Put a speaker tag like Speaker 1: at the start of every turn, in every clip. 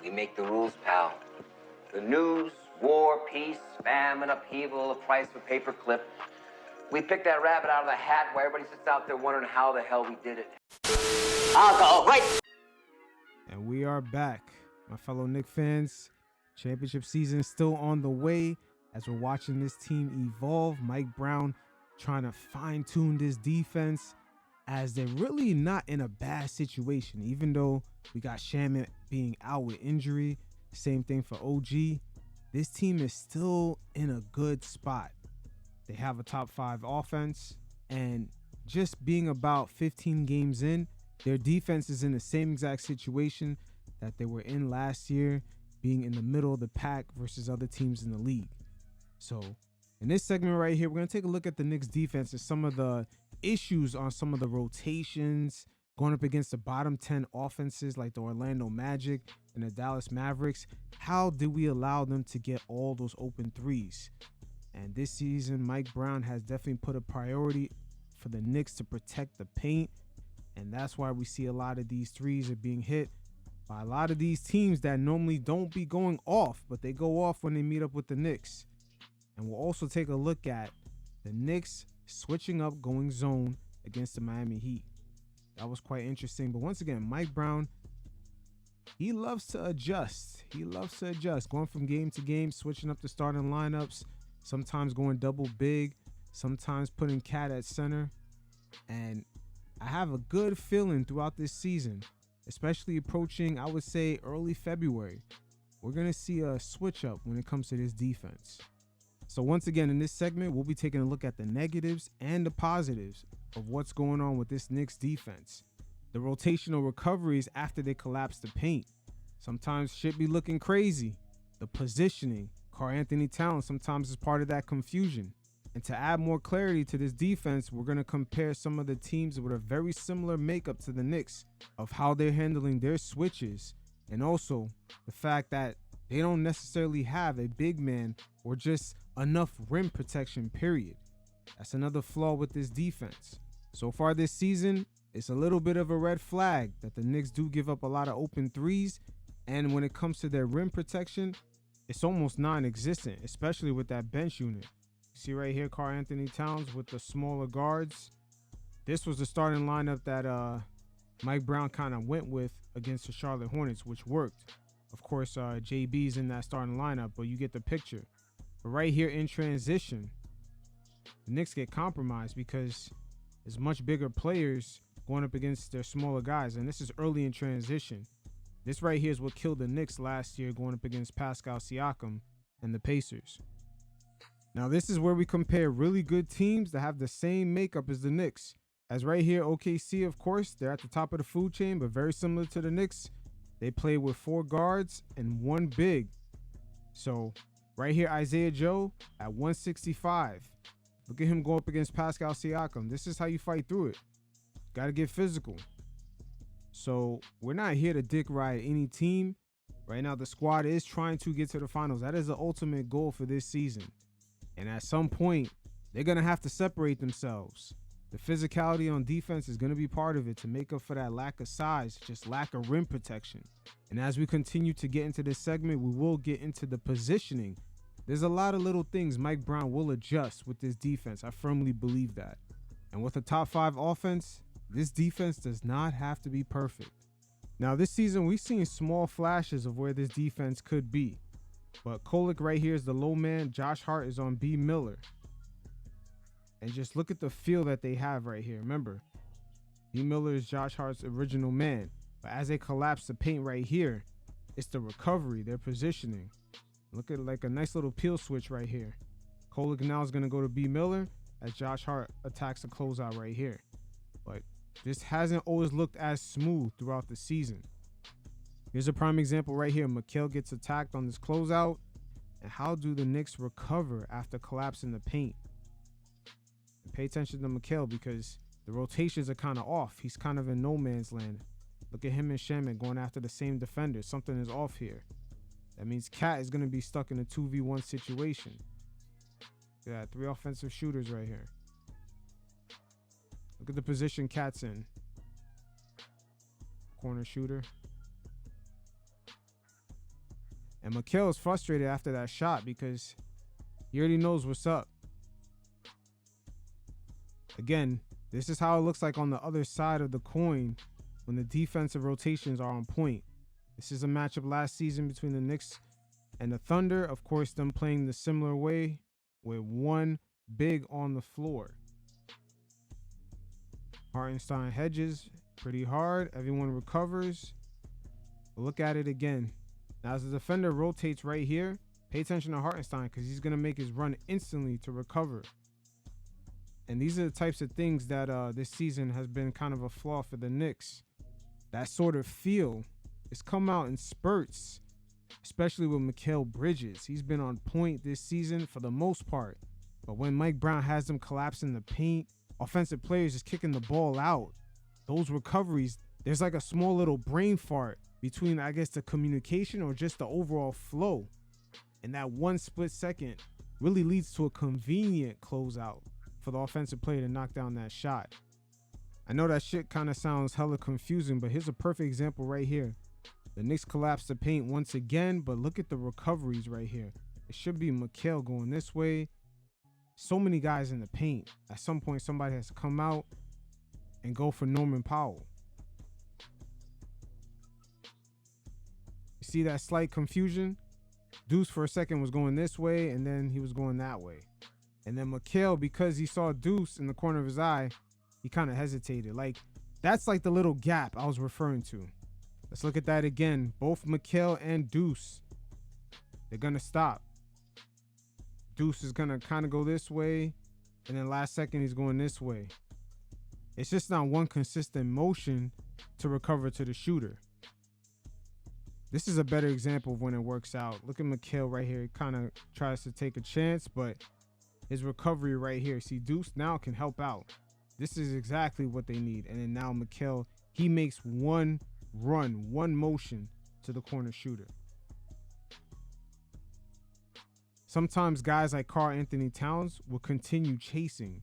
Speaker 1: We make the rules, pal. The news, war, peace, famine, upheaval, the price of a paperclip. We picked that rabbit out of the hat while everybody sits out there wondering how the hell we did it. Alcohol, right?
Speaker 2: And we are back, my fellow Knicks fans. Championship season still on the way as we're watching this team evolve. Mike Brown trying to fine-tune this defense as they're really not in a bad situation, even though we got Shaman being out with injury. Same thing for OG. This team is still in a good spot. They have a top 5 offense, and just being about 15 games in, their defense is in the same exact situation that they were in last year, being in the middle of the pack versus other teams in the league. So in this segment right here, we're going to take a look at the Knicks defense and some of the issues on some of the rotations going up against the bottom 10 offenses like the Orlando Magic and the Dallas Mavericks. How did we allow them to get all those open threes? And this season, Mike Brown has definitely put a priority for the Knicks to protect the paint. And that's why we see a lot of these threes are being hit by a lot of these teams that normally don't be going off, but they go off when they meet up with the Knicks. And we'll also take a look at the Knicks switching up, going zone against the Miami Heat. That was quite interesting. But once again, Mike Brown, he loves to adjust. Going from game to game, switching up the starting lineups, sometimes going double big, sometimes putting Cat at center. And I have a good feeling throughout this season, especially approaching, I would say, early February, we're going to see a switch up when it comes to this defense. So once again, in this segment, we'll be taking a look at the negatives and the positives of what's going on with this Knicks defense. The rotational recoveries after they collapse the paint. Sometimes shit be looking crazy. The positioning, Anthony Towns sometimes is part of that confusion. And to add more clarity to this defense, we're going to compare some of the teams with a very similar makeup to the Knicks of how they're handling their switches, and also the fact that they don't necessarily have a big man or just enough rim protection, period. That's another flaw with this defense. So far this season, it's a little bit of a red flag that the Knicks do give up a lot of open threes, and when it comes to their rim protection, it's almost non-existent, especially with that bench unit. See right here, Anthony Towns with the smaller guards. This was the starting lineup that Mike Brown kind of went with against the Charlotte Hornets, which worked. Of course, JB's in that starting lineup, but you get the picture. But right here in transition, the Knicks get compromised because there's much bigger players going up against their smaller guys, and this is early in transition. This right here is what killed the Knicks last year going up against Pascal Siakam and the Pacers. Now, this is where we compare really good teams that have the same makeup as the Knicks. As right here, OKC, of course, they're at the top of the food chain, but very similar to the Knicks. They play with 4 guards and 1 big. So right here, Isaiah Joe at 165. Look at him go up against Pascal Siakam. This is how you fight through it. Got to get physical. So we're not here to dick ride any team. Right now, the squad is trying to get to the finals. That is the ultimate goal for this season. And at some point, they're going to have to separate themselves. The physicality on defense is going to be part of it to make up for that lack of size, just lack of rim protection. And as we continue to get into this segment, we will get into the positioning. There's a lot of little things Mike Brown will adjust with this defense. I firmly believe that. And with a top 5 offense, this defense does not have to be perfect. Now, this season, we've seen small flashes of where this defense could be. But Kolek right here is the low man. Josh Hart is on B. Miller. And just look at the feel that they have right here. Remember, B. Miller is Josh Hart's original man. But as they collapse the paint right here, it's the recovery, their positioning. Look at like a nice little peel switch right here. Kolek now is going to go to B. Miller as Josh Hart attacks the closeout right here. But this hasn't always looked as smooth throughout the season. Here's a prime example right here. Mikal gets attacked on this closeout. And how do the Knicks recover after collapsing the paint? And pay attention to Mikal because the rotations are kind of off. He's kind of in no man's land. Look at him and Shaman going after the same defender. Something is off here. That means Cat is going to be stuck in a 2v1 situation. Yeah, 3 offensive shooters right here. Look at the position Cat's in. Corner shooter. And Mikal is frustrated after that shot because he already knows what's up. Again, this is how it looks like on the other side of the coin when the defensive rotations are on point. This is a matchup last season between the Knicks and the Thunder. Of course, them playing the similar way with one big on the floor. Hartenstein hedges pretty hard. Everyone recovers. But look at it again. Now, as the defender rotates right here, pay attention to Hartenstein because he's going to make his run instantly to recover. And these are the types of things that this season has been kind of a flaw for the Knicks. That sort of feel has come out in spurts, especially with Mikal Bridges. He's been on point this season for the most part. But when Mike Brown has them collapsing the paint, offensive players just kicking the ball out, those recoveries, there's like a small little brain fart between, I guess, the communication or just the overall flow. And that one split second really leads to a convenient closeout for the offensive player to knock down that shot. I know that shit kind of sounds hella confusing, but here's a perfect example right here. The Knicks collapse the paint once again, but look at the recoveries right here. It should be Mikal going this way. So many guys in the paint. At some point, somebody has to come out and go for Norman Powell. You see that slight confusion? Deuce for a second was going this way, and then he was going that way. And then Mikal, because he saw Deuce in the corner of his eye, he kind of hesitated. Like, that's like the little gap I was referring to. Let's look at that again. Both Mikal and Deuce, they're going to stop. Deuce is going to kind of go this way, and then last second he's going this way. It's just not one consistent motion to recover to the shooter. This is a better example of when it works out. Look at Mikal right here. He kind of tries to take a chance, but his recovery right here. See, Deuce now can help out. This is exactly what they need. And then now Mikal, he makes one run, one motion to the corner shooter. Sometimes guys like Anthony Towns will continue chasing,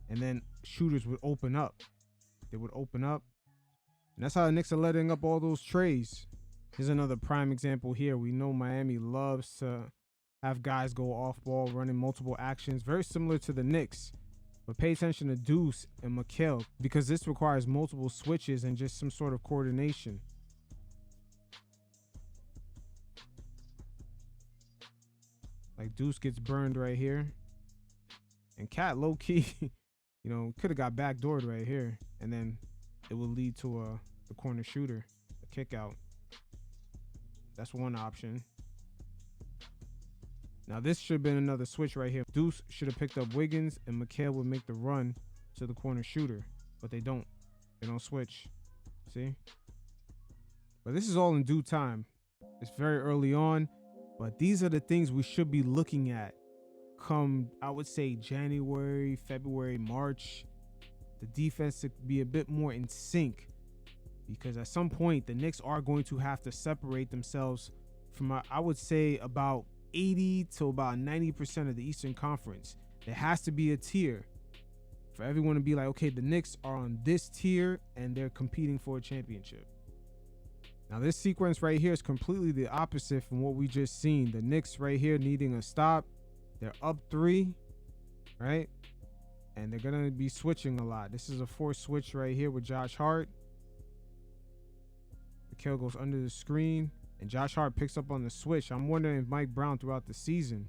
Speaker 2: and then shooters would open up. They would open up. And that's how the Knicks are letting up all those trays. Here's another prime example here. We know Miami loves to have guys go off ball, running multiple actions, very similar to the Knicks. But pay attention to Deuce and Mikal because this requires multiple switches and just some sort of coordination. Like Deuce gets burned right here. And Cat low-key, you know, could have got backdoored right here. And then it will lead to the corner shooter, a kick out. That's one option. Now this should have been another switch right here. Deuce should have picked up Wiggins and Mikal would make the run to the corner shooter. But they don't. They don't switch. See? But this is all in due time. It's very early on. But these are the things we should be looking at come, I would say, January, February, March. The defense to be a bit more in sync. Because at some point, the Knicks are going to have to separate themselves from, I would say, about 80 to about 90% of the Eastern Conference. There has to be a tier for everyone to be like, okay, the Knicks are on this tier and they're competing for a championship. Now this sequence right here is completely the opposite from what we just seen. The Knicks right here needing a stop. They're up 3, right? And they're going to be switching a lot. This is a forced switch right here with Josh Hart. Mikal goes under the screen. And Josh Hart picks up on the switch. I'm wondering if Mike Brown throughout the season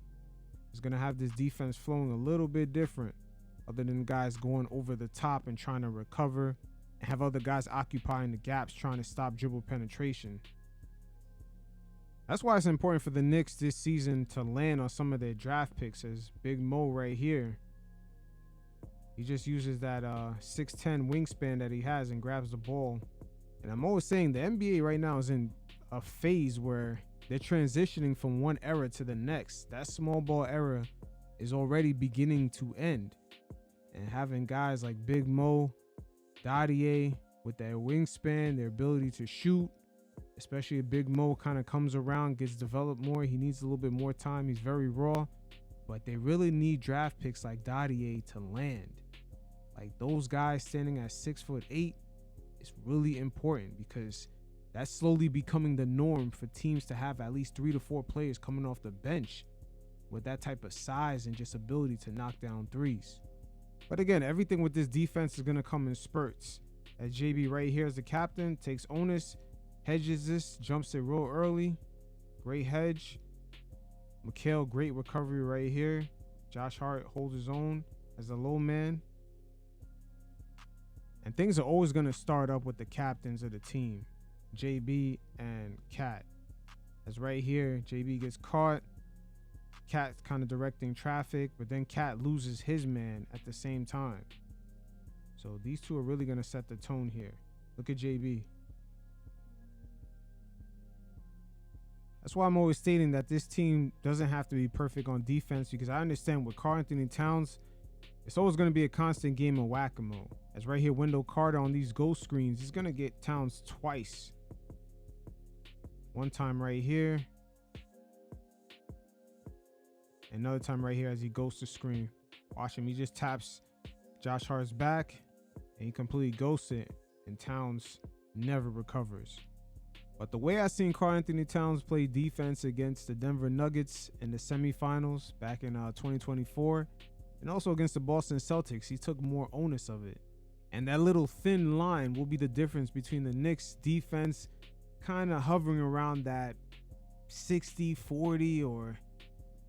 Speaker 2: is going to have this defense flowing a little bit different, other than guys going over the top and trying to recover and have other guys occupying the gaps trying to stop dribble penetration. That's why it's important for the Knicks this season to land on some of their draft picks, as Big Mo right here. He just uses that 6'10 wingspan that he has and grabs the ball. And I'm always saying the NBA right now is in a phase where they're transitioning from one era to the next. That small ball era is already beginning to end. And having guys like Big Mo, Dadier with their wingspan, their ability to shoot, especially if Big Mo kind of comes around, gets developed more. He needs a little bit more time. He's very raw. But they really need draft picks like Dadier to land. Like those guys standing at 6'8" is really important because That's slowly becoming the norm for teams to have at least 3 to 4 players coming off the bench with that type of size and just ability to knock down threes. But again, everything with this defense is going to come in spurts. As JB right here as the captain takes onus, hedges this, jumps it real early. Great hedge. Mikal, great recovery right here. Josh Hart holds his own as the low man. And things are always going to start up with the captains of the team, JB and Cat. As right here, JB gets caught. Cat's kind of directing traffic, but then Cat loses his man at the same time. So these two are really going to set the tone here. Look at JB. That's why I'm always stating that this team doesn't have to be perfect on defense, because I understand with Karl Anthony Towns, it's always going to be a constant game of whack-a-mole. As right here, Wendell Carter on these ghost screens, he's going to get Towns twice. One time right here. Another time right here as he goes to screen. Watch him. He just taps Josh Hart's back and he completely ghosts it. And Towns never recovers. But the way I seen Karl Anthony Towns play defense against the Denver Nuggets in the semifinals back in 2024, and also against the Boston Celtics, he took more onus of it. And that little thin line will be the difference between the Knicks defense kind of hovering around that 60-40 or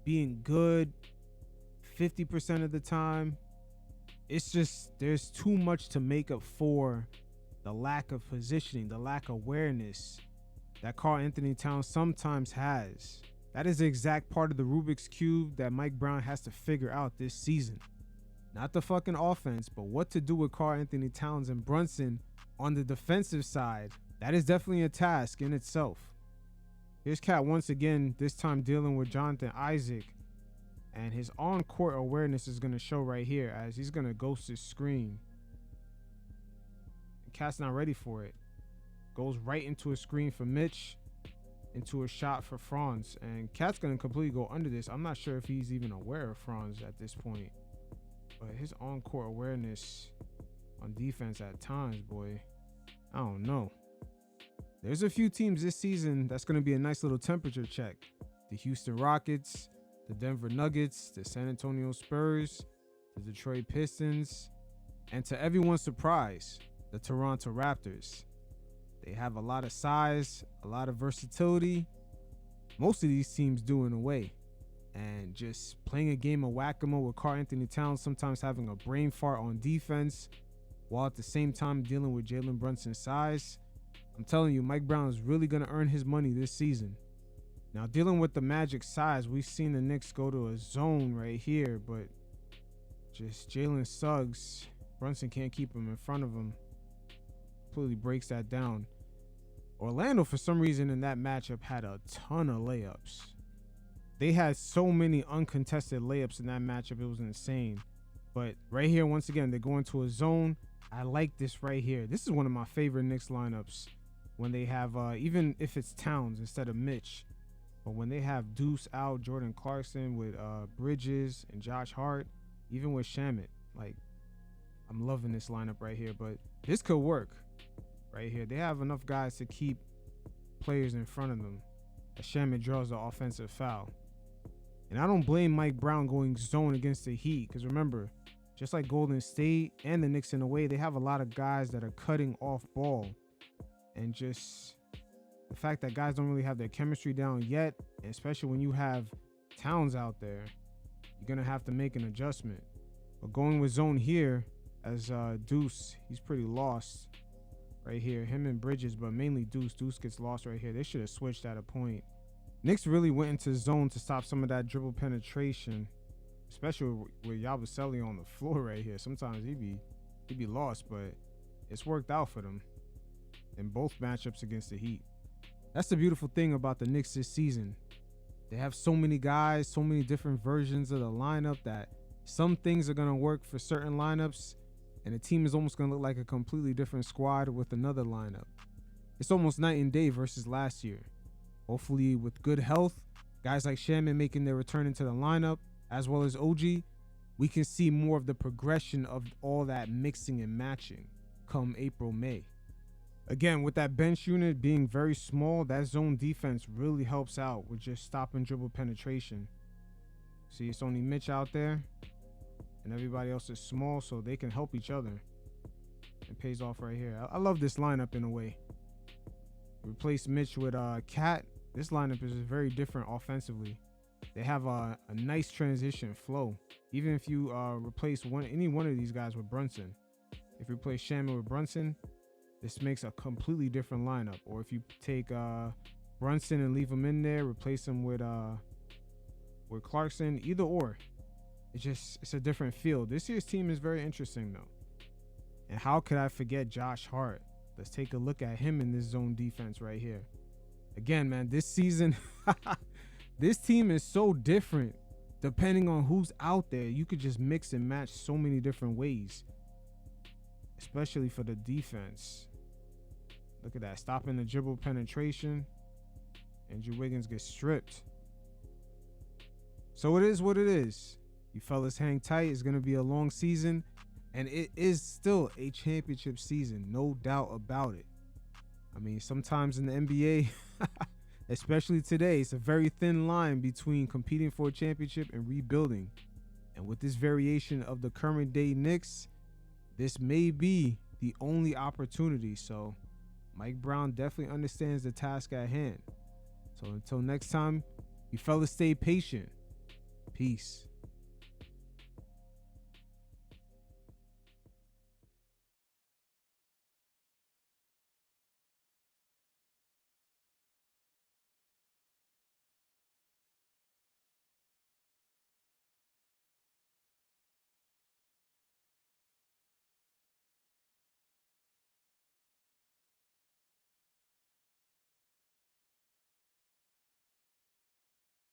Speaker 2: being good 50% of the time. It's just, there's too much to make up for the lack of positioning, the lack of awareness that Karl Anthony Towns sometimes has. That is the exact part of the Rubik's Cube that Mike Brown has to figure out this season. Not the fucking offense, but what to do with Karl Anthony Towns and Brunson on the defensive side. That is definitely a task in itself. Here's Cat once again, this time dealing with Jonathan Isaac. And his on-court awareness is going to show right here as he's going to ghost his screen. And Cat's not ready for it. Goes right into a screen for Mitch. Into a shot for Franz. And Cat's going to completely go under this. I'm not sure if he's even aware of Franz at this point. But his on-court awareness on defense at times, boy, I don't know. There's a few teams this season that's going to be a nice little temperature check. The Houston Rockets, the Denver Nuggets, the San Antonio Spurs, the Detroit Pistons, and to everyone's surprise, the Toronto Raptors. They have a lot of size, a lot of versatility. Most of these teams do in a way. And just playing a game of whack-a-mole with Karl Anthony Towns, sometimes having a brain fart on defense, while at the same time dealing with Jalen Brunson's size. I'm telling you, Mike Brown is really going to earn his money this season. Now, dealing with the Magic size, we've seen the Knicks go to a zone right here, but just Jalen Suggs, Brunson can't keep him in front of him. Completely breaks that down. Orlando, for some reason, in that matchup had a ton of layups. They had so many uncontested layups in that matchup, it was insane. But right here, once again, they're going to a zone. I like this right here. This is one of my favorite Knicks lineups. When they have, even if it's Towns instead of Mitch, but when they have Deuce out, Jordan Clarkson with Bridges and Josh Hart, even with Shamet, like, I'm loving this lineup right here. But this could work right here. They have enough guys to keep players in front of them as Shamet draws the offensive foul. And I don't blame Mike Brown going zone against the Heat, because remember, just like Golden State and the Knicks in a way, they have a lot of guys that are cutting off ball. And just the fact that guys don't really have their chemistry down yet, and especially when you have Towns out there, you're going to have to make an adjustment. But going with zone here as Deuce, he's pretty lost right here. Him and Bridges, but mainly Deuce. Deuce gets lost right here. They should have switched at a point. Knicks really went into zone to stop some of that dribble penetration, especially with Yabusele on the floor right here. Sometimes he'd be lost, but it's worked out for them in both matchups against the Heat. That's the beautiful thing about the Knicks this season. They have so many guys, so many different versions of the lineup that some things are going to work for certain lineups, and the team is almost going to look like a completely different squad with another lineup. It's almost night and day versus last year. Hopefully with good health, guys like Shamet making their return into the lineup, as well as OG, we can see more of the progression of all that mixing and matching come April, May. Again, with that bench unit being very small, that zone defense really helps out with just stop and dribble penetration. See, it's only Mitch out there, and everybody else is small, so they can help each other. It pays off right here. I love this lineup in a way. Replace Mitch with Cat. This lineup is very different offensively. They have a nice transition flow. Even if you replace any one of these guys with Brunson. If you replace Shaman with Brunson, this makes a completely different lineup. Or if you take Brunson and leave him in there, replace him with Clarkson, either or. It's a different feel. This year's team is very interesting though. And how could I forget Josh Hart? Let's take a look at him in this zone defense right here. Again, man, this season, this team is so different depending on who's out there. You could just mix and match so many different ways, especially for the defense. Look at that. Stopping the dribble penetration. Andrew Wiggins gets stripped. So it is what it is. You fellas hang tight. It's going to be a long season. And it is still a championship season. No doubt about it. I mean, sometimes in the NBA, especially today, it's a very thin line between competing for a championship and rebuilding. And with this variation of the current day Knicks, this may be the only opportunity. So Mike Brown definitely understands the task at hand. So until next time, you fellas stay patient. Peace.